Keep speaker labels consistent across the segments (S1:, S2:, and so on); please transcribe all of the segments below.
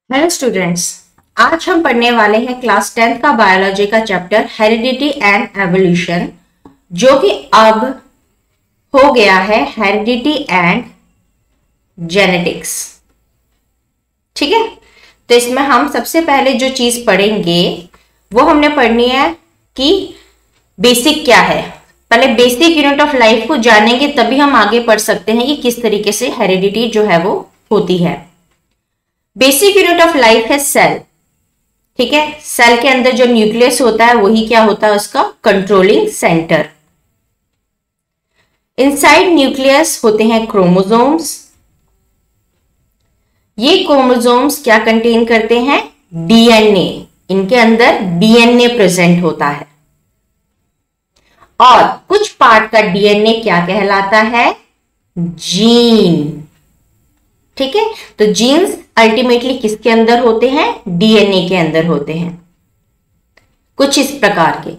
S1: Hello students, आज हम पढ़ने वाले हैं क्लास 10th का बायोलॉजी का चैप्टर हेरिडिटी एंड एवोल्यूशन, जो कि अब हो गया है हेरिडिटी एंड जेनेटिक्स। ठीक है, तो इसमें हम सबसे पहले जो चीज पढ़ेंगे वो हमने पढ़नी है कि बेसिक क्या है। पहले बेसिक यूनिट ऑफ लाइफ को जानेंगे, तभी हम आगे पढ़ सकते हैं कि किस तरीके से हेरिडिटी जो है वो होती है। बेसिक यूनिट ऑफ लाइफ है सेल। ठीक है, सेल के अंदर जो न्यूक्लियस होता है वही क्या होता है, उसका कंट्रोलिंग सेंटर। इनसाइड न्यूक्लियस होते हैं क्रोमोसोम्स। ये क्रोमोसोम्स क्या कंटेन करते हैं, डीएनए। इनके अंदर डीएनए प्रेजेंट होता है और कुछ पार्ट का डीएनए क्या कहलाता है, जीन। ठीक है, तो जीन्स अल्टीमेटली किसके अंदर होते हैं, डीएनए के अंदर होते हैं, कुछ इस प्रकार के।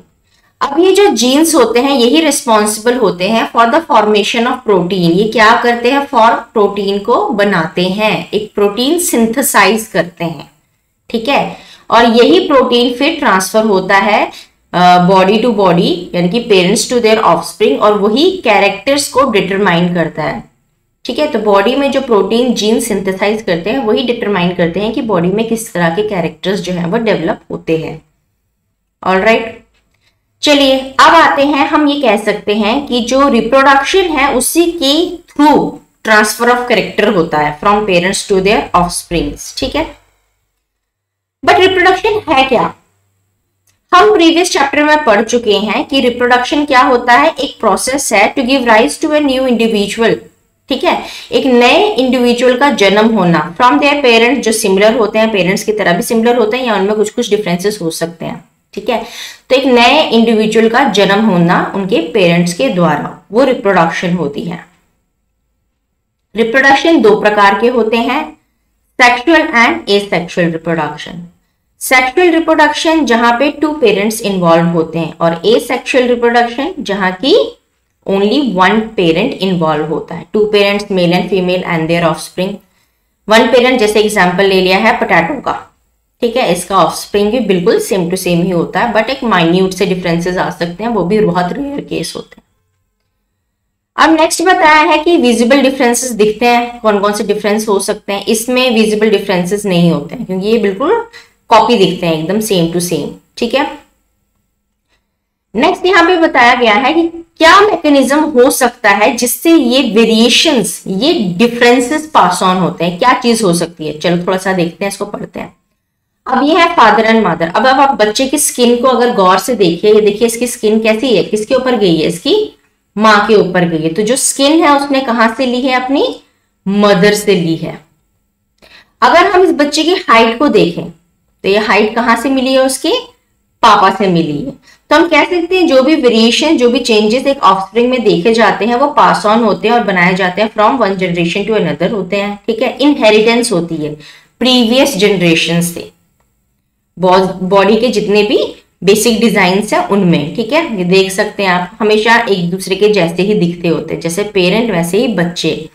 S1: अब ये जो जीन्स होते हैं यही रिस्पॉन्सिबल होते हैं for the formation of protein. ये क्या करते हैं, फॉर प्रोटीन को बनाते हैं, एक प्रोटीन सिंथेसाइज करते हैं। ठीक है, और यही प्रोटीन फिर ट्रांसफर होता है बॉडी टू बॉडी, यानी कि पेरेंट्स टू देयर ऑफस्प्रिंग, और वही कैरेक्टर्स को डिटरमाइन करता है। ठीक है, तो बॉडी में जो प्रोटीन जीन सिंथेसाइज करते हैं वही डिटरमाइन करते हैं कि बॉडी में किस तरह के कैरेक्टर्स जो हैं वो डेवलप होते हैं। ऑलराइट, चलिए अब आते हैं, हम ये कह सकते हैं कि जो रिप्रोडक्शन है उसी के थ्रू ट्रांसफर ऑफ कैरेक्टर होता है from parents to their offsprings. ठीक है, बट रिप्रोडक्शन है क्या, हम प्रीवियस चैप्टर में पढ़ चुके हैं कि रिप्रोडक्शन क्या होता है, एक प्रोसेस है to give rise to a new individual. ठीक है, एक नए इंडिविजुअल का जन्म होना फ्रॉम देयर पेरेंट्स, जो सिमिलर होते हैं, पेरेंट्स की तरह भी सिमिलर होते हैं या उनमें कुछ कुछ डिफरेंसेस हो सकते हैं। ठीक है, तो एक नए इंडिविजुअल का जन्म होना उनके पेरेंट्स के द्वारा, वो रिप्रोडक्शन होती है। रिप्रोडक्शन दो प्रकार के होते हैं, sexual and asexual reproduction. Sexual reproduction जहां पे टू पेरेंट्स इन्वॉल्व होते हैं, और एसेक्सुअल रिप्रोडक्शन जहां की ओनली वन पेरेंट इन्वॉल्व होता है, two parents male and female and their offspring. One parent, जैसे एग्जांपल ले लिया है पोटैटो का। ठीक है, इसका ऑफस्प्रिंग भी बिल्कुल सेम टू सेम ही होता है, बट एक माइन्यूट से डिफरेंसेस आ सकते हैं, वो भी बहुत रेयर केस होते हैं। अब नेक्स्ट बताया है कि विजिबल डिफरेंसेस दिखते हैं, कौन कौन से डिफरेंस हो सकते हैं। इसमें विजिबल डिफरेंसेस नहीं होते हैं क्योंकि ये बिल्कुल कॉपी दिखते हैं, एकदम सेम टू सेम। ठीक है, नेक्स्ट यहाँ पे बताया गया है कि क्या मैकेनिज्म हो सकता है जिससे ये वेरिएशंस, ये डिफरेंसेस पास ऑन होते हैं, क्या चीज हो सकती है। चलो थोड़ा सा देखते हैं, इसको पढ़ते हैं। अब ये है फादर एंड मदर। अब आप बच्चे की स्किन को अगर गौर से देखिए, ये देखिए इसकी स्किन कैसी है, किसके ऊपर गई है, इसकी माँ के ऊपर गई है। तो जो स्किन है उसने कहां से ली है, अपनी मदर से ली है। अगर हम इस बच्चे की हाइट को देखें तो ये हाइट कहां से मिली है, उसके पापा से मिली है। तो हम कह सकते हैं जो भी वेरिएशन, जो भी चेंजेस एक ऑफस्प्रिंग में देखे जाते हैं वो पास ऑन होते हैं और बनाए जाते हैं from one generation to another होते हैं। ठीक है, इनहेरिटेंस होती है प्रीवियस जनरेशन से, बॉडी के जितने भी बेसिक डिजाइन है उनमें। ठीक है, ये देख सकते हैं आप, हमेशा एक दूसरे के जैसे ही दिखते होते हैं, जैसे पेरेंट वैसे ही बच्चे।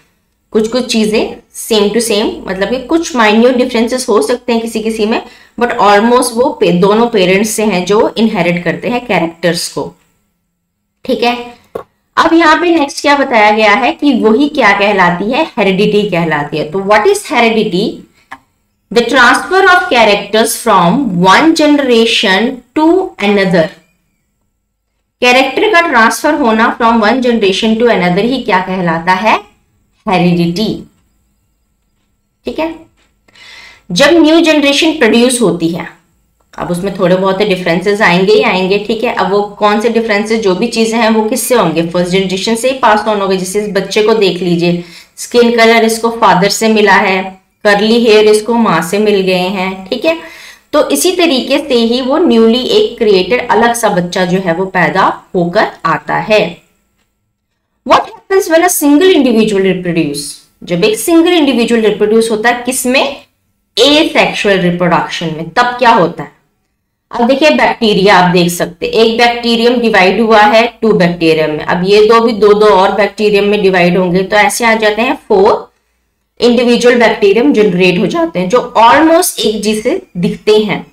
S1: कुछ कुछ चीजें सेम टू सेम, मतलब कि कुछ माइन्यूट डिफरेंसेस हो सकते हैं किसी किसी में, बट ऑलमोस्ट वो दोनों पेरेंट्स से हैं जो इनहेरिट करते हैं कैरेक्टर्स को। ठीक है, अब यहाँ पे नेक्स्ट क्या बताया गया है कि वही क्या कहलाती है, हेरिडिटी कहलाती है। तो what is heredity, the transfer of characters from one generation to another. Character का ट्रांसफर होना from one generation to another ही क्या कहलाता है, हेरिडिटी। ठीक है, जब न्यू जनरेशन प्रोड्यूस होती है, अब उसमें थोड़े बहुत डिफरेंसेस आएंगे ही आएंगे। ठीक है, अब वो कौन से डिफरेंसेस, जो भी चीजें हैं वो किससे होंगे, फर्स्ट जनरेशन से ही पास ऑन होंगे। जैसे इस बच्चे को देख लीजिए, स्किन कलर इसको फादर से मिला है, कर्ली हेयर इसको माँ से मिल गए हैं। ठीक है, तो इसी तरीके से ही वो न्यूली एक क्रिएटेड अलग सा बच्चा जो है वो पैदा होकर आता है। What happens when a single individual reproduce? जब एक सिंगल इंडिविजुअल रिप्रोड्यूस होता है, किसमें, एसेक्सुअल रिप्रोडक्शन में, तब क्या होता है। अब देखिए बैक्टीरिया, आप देख सकते हैं एक बैक्टीरियम डिवाइड हुआ है 2 बैक्टीरियम में, अब ये दो भी दो और बैक्टीरियम में डिवाइड होंगे, तो ऐसे आ जाते हैं 4 इंडिविजुअल बैक्टीरियम जनरेट हो जाते हैं जो ऑलमोस्ट एक जैसे दिखते हैं।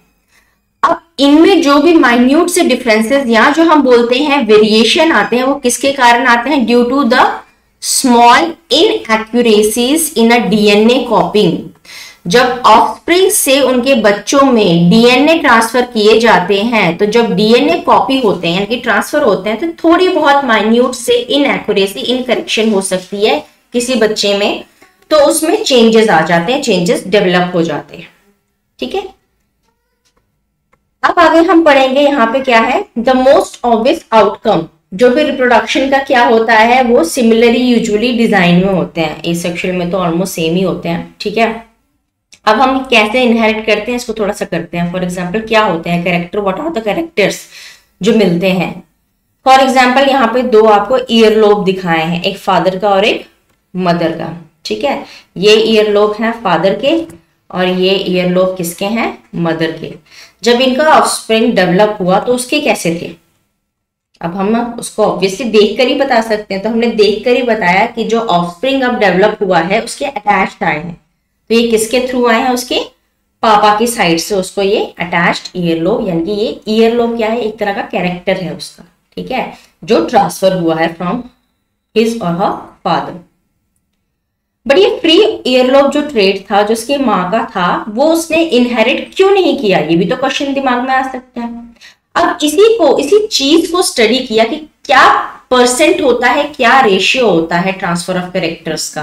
S1: अब इनमें जो भी माइन्यूट से डिफरेंसेस या जो हम बोलते हैं वेरिएशन आते हैं वो किसके कारण आते हैं? Due to the small inaccuracies in a DNA copying. जब ऑफस्प्रिंग से उनके बच्चों में डीएनए ट्रांसफर किए जाते हैं तो जब डीएनए कॉपी होते हैं यानी कि ट्रांसफर होते हैं तो थोड़ी बहुत माइन्यूट से इनएक्यूरेसी इनकरेक्शन हो सकती है किसी बच्चे में, तो उसमें चेंजेस आ जाते हैं, चेंजेस डेवलप हो जाते हैं। ठीक है, अब आगे हम पढ़ेंगे यहाँ पे क्या है द मोस्ट ऑब्वियस आउटकम। जो भी रिप्रोडक्शन का क्या होता है वो सिमिलरली यूजुअली डिजाइन में होते हैं, एसेक्सुअल में तो ऑलमोस्ट सेम ही होते हैं। ठीक है, अब हम कैसे इनहेरिट करते हैं इसको थोड़ा सा करते हैं। फॉर एग्जाम्पल क्या होते हैं character, what are the characters जो मिलते हैं। फॉर एग्जाम्पल यहाँ पे दो आपको ईयर लोब दिखाए हैं, एक फादर का और एक मदर का। ठीक है, ये ईयर लोब है फादर के और ये ईयर लोब किसके हैं? मदर के। जब इनका ऑफस्प्रिंग डेवलप हुआ तो उसके कैसे थे? अब हम उसको ऑब्वियसली देखकर ही बता सकते हैं, तो हमने देखकर ही बताया कि जो ऑफस्प्रिंग अब डेवलप हुआ है उसके अटैच्ड आए हैं। तो ये किसके थ्रू आए हैं? उसके पापा की साइड से उसको ये अटैच्ड ईयर लोब, यानी कि ये ईयर लोब क्या है? एक तरह का कैरेक्टर है उसका। ठीक है, जो ट्रांसफर हुआ है फ्रॉम हिज और हर फादर। बट ये फ्री ईयरलोब जो ट्रेड था जो उसकी माँ का था वो उसने इनहेरिट क्यों नहीं किया? ये भी तो क्वेश्चन दिमाग में आ सकता है। अब इसी चीज को स्टडी किया कि क्या परसेंट होता है, क्या रेशियो होता है ट्रांसफर ऑफ कैरेक्टर्स का,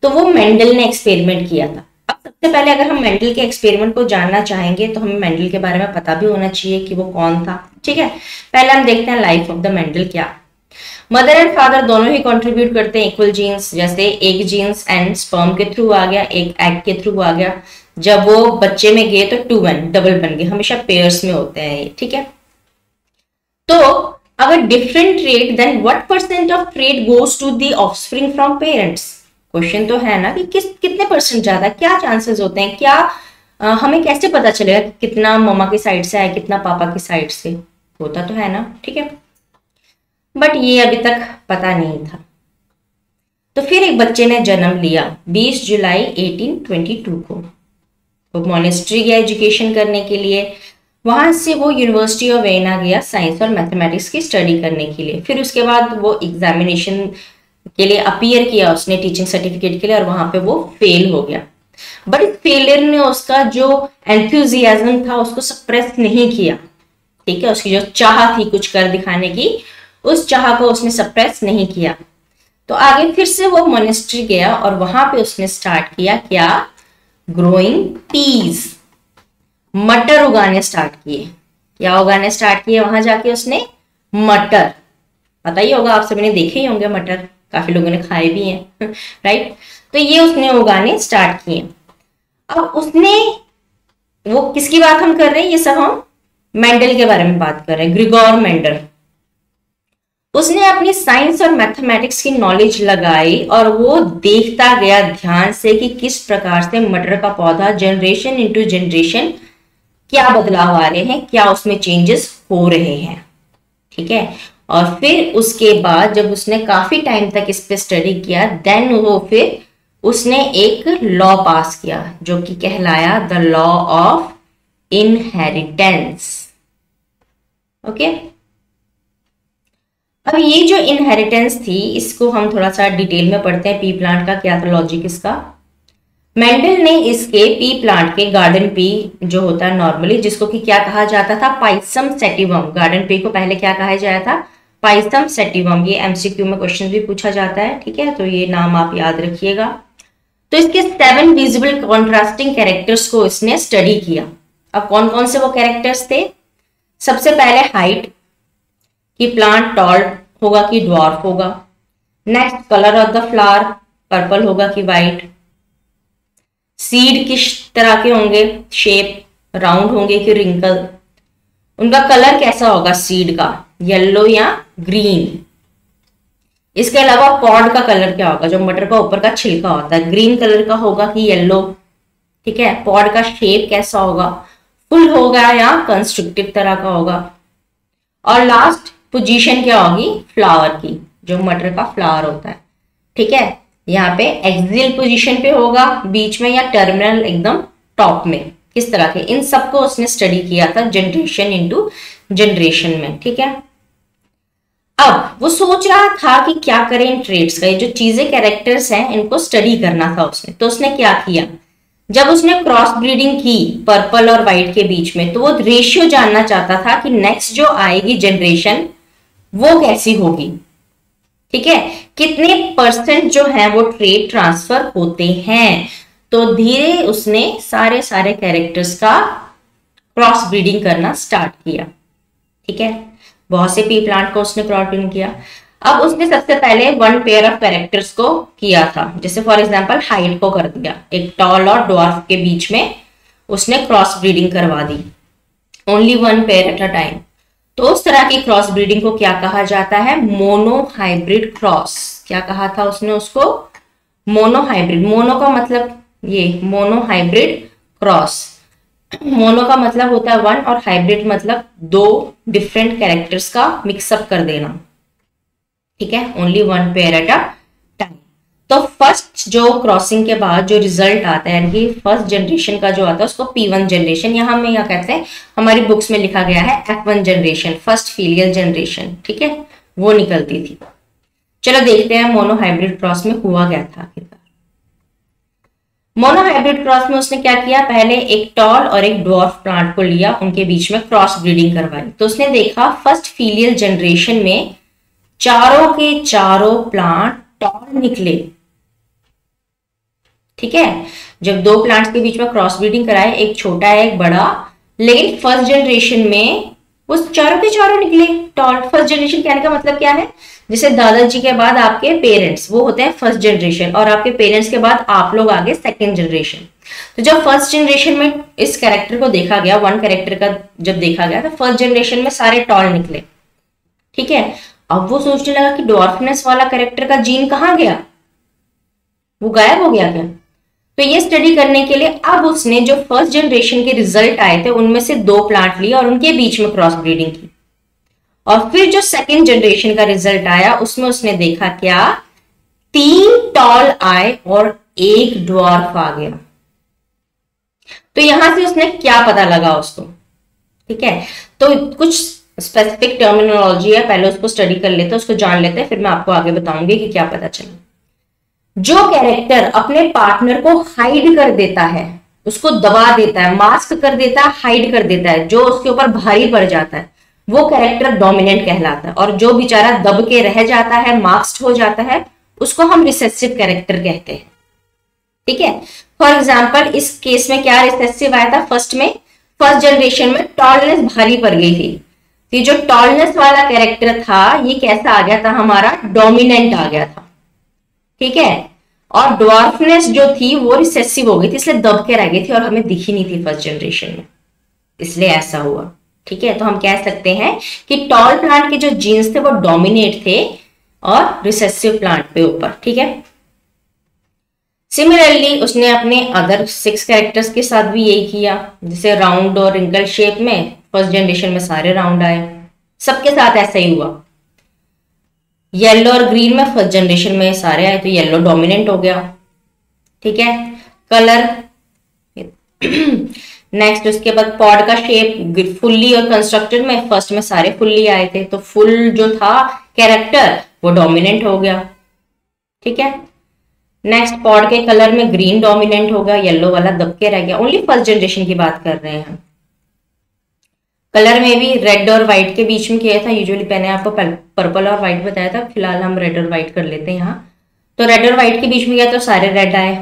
S1: तो वो मेंडल ने एक्सपेरिमेंट किया था। अब सबसे पहले अगर हम मेंडल के एक्सपेरिमेंट को जानना चाहेंगे तो हमें मेंडल के बारे में पता भी होना चाहिए कि वो कौन था। ठीक है, पहले हम देखते हैं लाइफ ऑफ द मेंडल क्या। मदर एंड फादर दोनों ही कंट्रीब्यूट करते हैं इक्वल जीन्स, जैसे एक जीन्स एंड स्पर्म के थ्रू आ गया, एक एग के थ्रू आ गया। जब वो बच्चे में गए तो 2 1 डबल बन गए, हमेशा पेयर्स में होते हैं ये। ठीक है, तो अगर different trait then what percent of trait goes to the offspring from parents? Question तो है ना कि कितने परसेंट ज्यादा, क्या चांसेस होते हैं, क्या हमें कैसे पता चलेगा कि कितना मम्मा की साइड से है कितना पापा की साइड से? होता तो है ना। ठीक है, बट ये अभी तक पता नहीं था। तो फिर एक बच्चे ने जन्म लिया 20 जुलाई 1822 को। वो मॉनेस्ट्री गया एजुकेशन करने के लिए, वहां से वो यूनिवर्सिटी ऑफ वियना गया साइंस और मैथमेटिक्स की स्टडी करने के लिए। फिर उसके बाद वो एग्जामिनेशन के लिए अपीयर किया उसने टीचिंग सर्टिफिकेट के लिए और वहां पे वो फेल हो गया। बट फेलियर ने उसका जो एंथुजियाज्म था उसको सप्रेस नहीं किया। ठीक है, उसकी जो चाह थी कुछ कर दिखाने की, उस चाह को उसने सप्रेस नहीं किया। तो आगे फिर से वो मॉनेस्ट्री गया और वहां पे उसने स्टार्ट किया क्या? ग्रोइंग पीज, मटर उगाने स्टार्ट किए। क्या उगाने स्टार्ट किए वहां जाके उसने? मटर। पता ही होगा आप सभी ने देखे ही होंगे मटर, काफी लोगों ने खाए भी हैं राइट। तो ये उसने उगाने स्टार्ट किए। अब उसने वो किसकी बात हम कर रहे हैं? ये सब हम मेंडल के बारे में बात कर रहे हैं, ग्रिगोर मेंडल। उसने अपनी साइंस और मैथमेटिक्स की नॉलेज लगाई और वो देखता गया ध्यान से कि किस प्रकार से मटर का पौधा जनरेशन इनटू जनरेशन क्या बदलाव आ रहे हैं, क्या उसमें चेंजेस हो रहे हैं। ठीक है, और फिर उसके बाद जब उसने काफी टाइम तक इस पे स्टडी किया देन वो फिर उसने एक लॉ पास किया जो कि कहलाया the law of inheritance. Okay, अब ये जो इनहेरिटेंस थी इसको हम थोड़ा सा डिटेल में पढ़ते हैं। पी प्लांट का क्या था लॉजिक इसका? मेंडल ने इसके पी प्लांट के गार्डन पी जो होता है नॉर्मली, जिसको कि क्या कहा जाता था? Pisum sativum. गार्डन पी को पहले क्या कहा जाता था? Pisum sativum. ये एमसीक्यू में क्वेश्चन भी पूछा जाता है। ठीक है, तो ये नाम आप याद रखिएगा। तो इसके 7 विजिबल कॉन्ट्रास्टिंग कैरेक्टर्स को इसने स्टडी किया। अब कौन कौन से वो कैरेक्टर्स थे? सबसे पहले हाइट, कि प्लांट टॉल होगा कि ड्वार्फ होगा। Next colour of the flower, purple होगा कि वाइट। सीड किस तरह के होंगे? शेप, राउंड होंगे कि रिंकल। उनका कलर कैसा होगा सीड का? येलो या ग्रीन। इसके अलावा पॉड का कलर क्या होगा? जो मटर का ऊपर का छिलका होता है ग्रीन कलर का होगा कि येलो। ठीक है, पॉड का शेप कैसा होगा? फुल होगा या कंस्ट्रक्टिव तरह का होगा। और लास्ट पोजीशन क्या होगी? फ्लावर की, जो मटर का फ्लावर होता है। ठीक है, यहाँ पे एक्सियल पोजीशन पे होगा बीच में या टर्मिनल एकदम टॉप में, किस तरह के, इन सबको उसने स्टडी किया था जनरेशन इनटू जनरेशन में। ठीक है, अब वो सोच रहा था कि क्या करें इन ट्रेड्स का, ये जो चीजें कैरेक्टर्स हैं इनको स्टडी करना था उसने। तो उसने क्या किया, जब उसने क्रॉस ब्रीडिंग की पर्पल और व्हाइट के बीच में, तो वो रेशियो जानना चाहता था कि नेक्स्ट जो आएगी जनरेशन वो कैसी होगी। ठीक है, कितने परसेंट जो है वो ट्रेड ट्रांसफर होते हैं। तो धीरे उसने सारे कैरेक्टर्स का क्रॉस ब्रीडिंग करना स्टार्ट किया। ठीक है, बहुत से पी प्लांट को उसने क्रॉस ब्रीडिंग किया। अब उसने सबसे पहले वन पेयर ऑफ कैरेक्टर्स को किया था, जैसे फॉर एग्जांपल हाइट को कर दिया, एक टॉल और ड्वार्फ के बीच में उसने क्रॉस ब्रीडिंग करवा दी, only one pair at a time. तो उस तरह की क्रॉस ब्रीडिंग को क्या कहा जाता है, मोनो हाइब्रिड क्रॉस। क्या कहा था उसने उसको, मोनो हाइब्रिड। मोनो का मतलब ये मोनो हाइब्रिड क्रॉस, मोनो का मतलब होता है वन और हाइब्रिड मतलब दो डिफरेंट कैरेक्टर्स का मिक्सअप कर देना। ठीक है, only one pair at a time. तो फर्स्ट जो क्रॉसिंग के बाद जो रिजल्ट आता है, यानी फर्स्ट जनरेशन का जो आता है उसको P1 जनरेशन, यहाँ में क्या कहते हैं, हमारी बुक्स में लिखा गया है F1 generation, first filial generation. ठीक है, वो निकलती थी। चलो देखते हैं मोनो हाइब्रिड क्रॉस में हुआ क्या था आखिरकार। मोनो हाइब्रिड क्रॉस में उसने क्या किया, पहले एक टॉल और एक ड्वार्फ प्लांट को लिया, उनके बीच में क्रॉस ब्रीडिंग करवाई। तो उसने देखा फर्स्ट फीलियल जनरेशन में चारों के चारों प्लांट टॉल निकले। ठीक है, जब दो प्लांट्स के बीच में क्रॉस ब्रीडिंग कराए, एक छोटा है एक बड़ा, लेकिन फर्स्ट जनरेशन में वो चारों के चारों निकले टॉल। फर्स्ट जनरेशन कहने का मतलब क्या है, जैसे दादाजी के बाद आपके पेरेंट्स वो होते हैं फर्स्ट जनरेशन, और आपके पेरेंट्स के बाद आप लोग आगे सेकंड जनरेशन। तो जब फर्स्ट जनरेशन में इस कैरेक्टर को देखा गया, वन कैरेक्टर का जब देखा गया, तो फर्स्ट जनरेशन में सारे टॉल निकले। ठीक है, अब वो सोचने लगा कि डॉर्फनेस वाला कैरेक्टर का जीन कहाँ गया, वो गायब हो गया क्या। तो ये स्टडी करने के लिए अब उसने जो फर्स्ट जनरेशन के रिजल्ट आए थे उनमें से दो प्लांट लिए और उनके बीच में क्रॉस ब्रीडिंग की, और फिर जो सेकेंड जनरेशन का रिजल्ट आया उसमें उसने देखा क्या, 3 टॉल आए और एक ड्वार्फ आ गया। तो यहां से उसने क्या पता लगा उसको। ठीक है, तो कुछ स्पेसिफिक टर्मिनोलॉजी है, पहले उसको स्टडी कर लेते हैं, उसको जान लेते हैं, फिर मैं आपको आगे बताऊंगी कि क्या पता चला। जो कैरेक्टर अपने पार्टनर को हाइड कर देता है, उसको दबा देता है, मास्क कर देता है, हाइड कर देता है, जो उसके ऊपर भारी पड़ जाता है, वो कैरेक्टर डोमिनेंट कहलाता है। और जो बेचारा दब के रह जाता है, मास्क्ड हो जाता है, उसको हम रिसेसिव कैरेक्टर कहते हैं। ठीक है, फॉर एग्जाम्पल इस केस में क्या रिसेसिव आया था, फर्स्ट जनरेशन में टॉलनेस भारी पड़ गई थी। ये जो टॉलनेस वाला कैरेक्टर था ये कैसा आ गया था, हमारा डोमिनेंट आ गया था। ठीक है, और ड्वार्फनेस जो थी वो रिसेसिव हो गई थी, इसलिए दब के रह गई थी और हमें दिखी नहीं थी फर्स्ट जनरेशन में, इसलिए ऐसा हुआ। ठीक है, तो हम कह सकते हैं कि टॉल प्लांट के जो जीन्स थे वो डोमिनेट थे और रिसेसिव प्लांट पे ऊपर। ठीक है, सिमिलरली उसने अपने अदर 6 कैरेक्टर्स के साथ भी यही किया, जैसे राउंड और रिंकल शेप में फर्स्ट जनरेशन में सारे राउंड आए, सबके साथ ऐसा ही हुआ। येलो और ग्रीन में फर्स्ट जनरेशन में सारे आए, तो येलो डोमिनेंट हो गया। ठीक है, कलर नेक्स्ट उसके बाद पॉड का शेप फुल्ली और कंस्ट्रक्टेड में फर्स्ट में सारे फुल्ली आए थे, तो फुल जो था कैरेक्टर वो डोमिनेंट हो गया। ठीक है, नेक्स्ट पॉड के कलर में ग्रीन डोमिनेंट हो गया, येलो वाला दब के रह गया। ओनली फर्स्ट जनरेशन की बात कर रहे हैं। कलर में भी रेड और व्हाइट के बीच में किया था, यूजुअली मैंने आपको पर्पल और व्हाइट बताया था, फिलहाल हम रेड और व्हाइट कर लेते हैं यहाँ। तो रेड और व्हाइट के बीच में किया तो सारे रेड आए।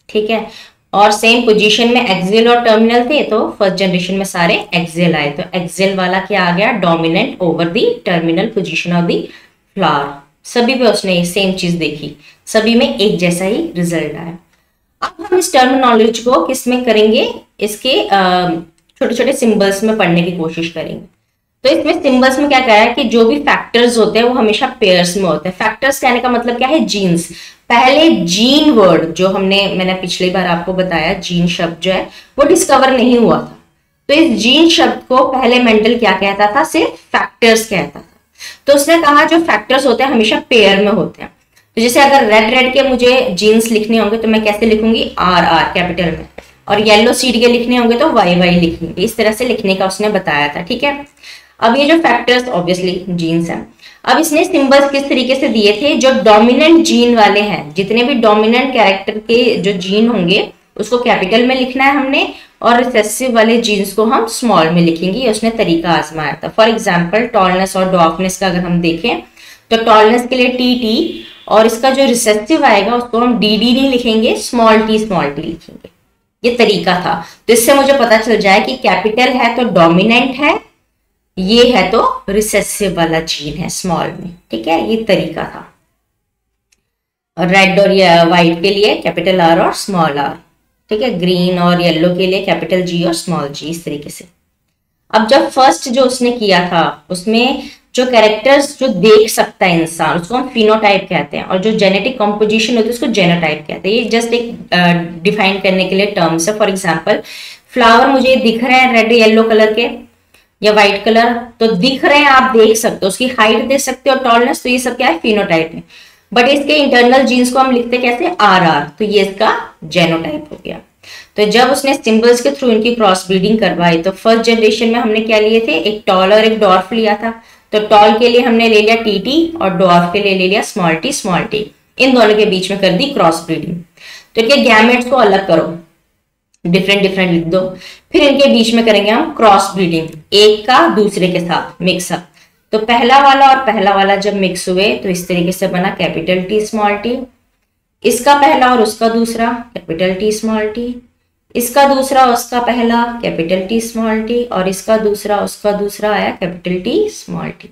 S1: ठीक है, और सेम पोजीशन में एक्सियल और टर्मिनल थे, तो फर्स्ट जनरेशन में सारे एक्सियल आए, तो एक्सियल वाला क्या आ गया, dominant over the terminal position of the flower. सभी पे उसने सेम चीज देखी, सभी में एक जैसा ही रिजल्ट आया। अब हम इस टर्मिनोलॉजी को किस में करेंगे, इसके छोटे छोटे सिंबल्स में पढ़ने की कोशिश करेंगे। तो इसमें सिंबल्स में क्या कहा है कि जो भी फैक्टर्स होते हैं वो हमेशा पेयर्स में होते हैं। फैक्टर्स कहने का मतलब क्या है, जीन्स। पहले जीन वर्ड जो मैंने पिछली बार आपको बताया, जीन शब्द जो है वो डिस्कवर नहीं हुआ था, तो इस जीन शब्द को पहले मेंडल क्या कहता था, सिर्फ फैक्टर्स कहता था। तो उसने कहा जो फैक्टर्स होते हैं हमेशा पेयर में होते हैं। तो जैसे अगर रेड रेड के मुझे जीन्स लिखने होंगे तो मैं कैसे लिखूंगी, आर आर कैपिटल में, और येलो सीड के लिखने होंगे तो वाई वाई लिखेंगे। इस तरह से लिखने का उसने बताया था, ठीक है। अब ये जो फैक्टर्स ऑब्वियसली जीन्स है। अब इसने सिंबल्स किस तरीके से दिए थे, जो डोमिनेंट जीन वाले हैं, जितने भी डोमिनेंट कैरेक्टर के जो जीन होंगे उसको कैपिटल में लिखना है हमने, और रिसेसिव वाले जीन्स को हम स्मॉल में लिखेंगे। ये उसने तरीका आजमाया था। फॉर एग्जाम्पल टॉलनेस और डॉर्फनेस का अगर हम देखें तो टॉलनेस के लिए टी टी, और इसका जो रिसेसिव आएगा उसको हम डी डी नहीं लिखेंगे, स्मॉल टी लिखेंगे। ये तरीका था। तो इससे मुझे पता चल जाए कि कैपिटल है तो डोमिनेंट है, ये है तो रिसेसिव वाला जीन है स्मॉल में, ठीक है। ये तरीका था। और रेड और व्हाइट के लिए कैपिटल आर और स्मॉल आर, ठीक है। ग्रीन और येलो के लिए कैपिटल जी और स्मॉल जी, इस तरीके से। अब जब फर्स्ट जो उसने किया था उसमें जो कैरेक्टर्स जो देख सकता है इंसान उसको हम फिनोटाइप कहते हैं, और जो जेनेटिक कंपोजिशन होती है उसको जेनोटाइप कहते हैं। ये जस्ट एक डिफाइन करने के लिए टर्म्स है। फॉर एग्जांपल फ्लावर मुझे दिख रहे हैं रेड येलो कलर के या व्हाइट कलर, तो दिख रहे हैं, आप देख सकते हो, उसकी हाइट देख सकते हो, टॉलनेस, तो ये सब क्या है, फिनोटाइप है। बट इसके इंटरनल जीन्स को हम लिखते कैसे, आर आर, तो ये इसका जेनोटाइप हो गया। तो जब उसने सिंबल्स के थ्रू इनकी क्रॉस ब्रीडिंग करवाई तो फर्स्ट जनरेशन में हमने क्या लिए थे, एक टॉल और एक डॉर्फ लिया था। तो टॉल के लिए हमने ले लिया टी टी और डॉर्फ के लिए ले लिया स्मॉल टी। इन दोनों के बीच में कर दी क्रॉस ब्रीडिंग। तो इनके गैमेट्स को अलग करो, डिफरेंट डिफरेंट लिख दो, फिर इनके बीच में करेंगे हम क्रॉस ब्रीडिंग, एक का दूसरे के साथ मिक्सअप। तो पहला वाला और पहला वाला जब मिक्स हुए तो इस तरीके से बना कैपिटल टी स्मॉल टी। इसका पहला और उसका दूसरा कैपिटल टी स्मॉल टी, इसका दूसरा उसका पहला कैपिटल टी स्मॉल टी, और इसका दूसरा उसका दूसरा आया कैपिटल टी स्मॉल टी।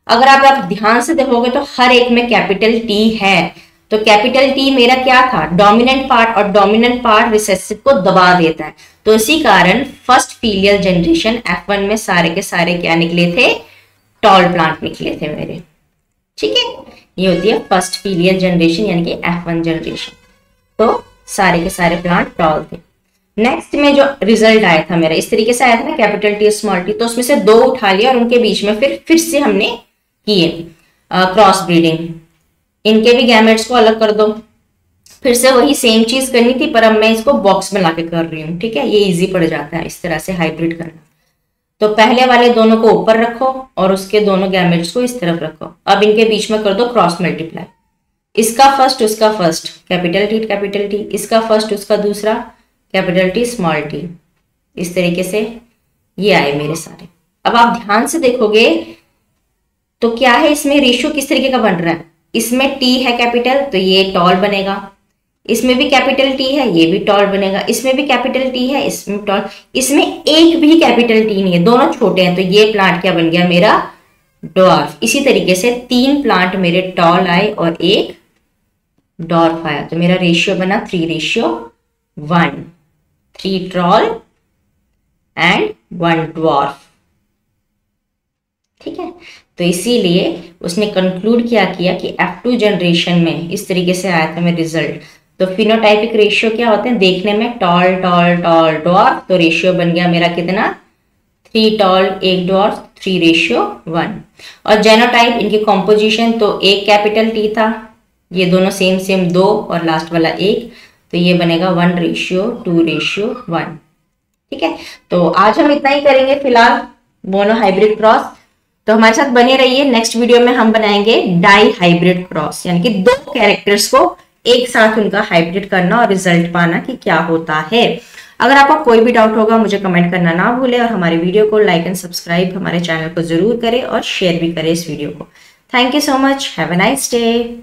S1: अगर आप ध्यान से देखोगे तो हर एक में कैपिटल टी है। तो कैपिटल टी मेरा क्या था, डोमिनेंट पार्ट, और डोमिनेंट पार्ट रिसेसिव को दबा देता है। तो इसी कारण फर्स्ट फीलियल जनरेशन F1 में सारे के सारे क्या निकले थे, टॉल प्लांट निकले थे मेरे, ठीक है। ये होती है फर्स्ट फीलियल जनरेशन यानी कि F1 जनरेशन। तो सारे के सारे प्लांट टॉल थे। नेक्स्ट में जो रिजल्ट आया था मेरा इस तरीके से आया था ना, कैपिटल टी स्मॉल टी, तो उसमें से दो उठा लिया और उनके बीच में फिर से हमने किए क्रॉस ब्रीडिंग। इनके भी गैमेट्स को अलग कर दो, फिर से वही सेम चीज करनी थी, पर अब मैं इसको बॉक्स बना के कर रही हूँ, ठीक है। ये इजी पड़ जाता है इस तरह से हाइब्रिड करना। तो पहले वाले दोनों को ऊपर रखो और उसके दोनों गैमेट्स को इस तरफ रखो। अब इनके बीच में कर दो क्रॉस मल्टीप्लाई, इसका फर्स्ट उसका फर्स्ट कैपिटल टी, इसका फर्स्ट उसका दूसरा कैपिटल टी स्मॉल टी। इस तरीके से ये आए मेरे सारे। अब आप ध्यान से देखोगे तो क्या है, इसमें रेशियो किस तरीके का बन रहा है, इसमें टी है कैपिटल तो ये टॉल बनेगा, इसमें भी कैपिटल टी है ये भी टॉल बनेगा, इसमें भी कैपिटल टी है इसमें टॉल, इसमें एक भी कैपिटल टी नहीं है, दोनों छोटे हैं, तो ये प्लांट क्या बन गया मेरा, डॉर्फ। इसी तरीके से 3 प्लांट मेरे टॉल आए और एक डॉर्फ आया, तो मेरा रेशियो बना 3:1, 3 टॉल एंड 1 डॉर्फ, ठीक है। तो इसीलिए उसने कंक्लूड किया कि F2 जनरेशन में इस तरीके से आया था मेरा रिजल्ट। तो फिनोटाइपिक रेशियो क्या होते हैं देखने में, टॉल टॉल टॉल डॉर्फ, तो रेशियो बन गया मेरा कितना, 3 टॉल 1 डॉर्फ, 3:1। और जेनोटाइप इनकी कॉम्पोजिशन, तो एक कैपिटल टी था, ये दोनों सेम 2 और लास्ट वाला 1, तो ये बनेगा 1:2:1, ठीक है। तो आज हम इतना ही करेंगे फिलहाल मोनो हाइब्रिड क्रॉस। तो हमारे साथ बने रहिए, नेक्स्ट वीडियो में हम बनाएंगे डाई हाइब्रिड क्रॉस, यानी कि 2 कैरेक्टर्स को एक साथ उनका हाइब्रिड करना और रिजल्ट पाना कि क्या होता है। अगर आपको कोई भी डाउट होगा मुझे कमेंट करना ना भूले, और हमारे वीडियो को लाइक एंड सब्सक्राइब हमारे चैनल को जरूर करें और शेयर भी करें इस वीडियो को। Thank you so much, have a nice day.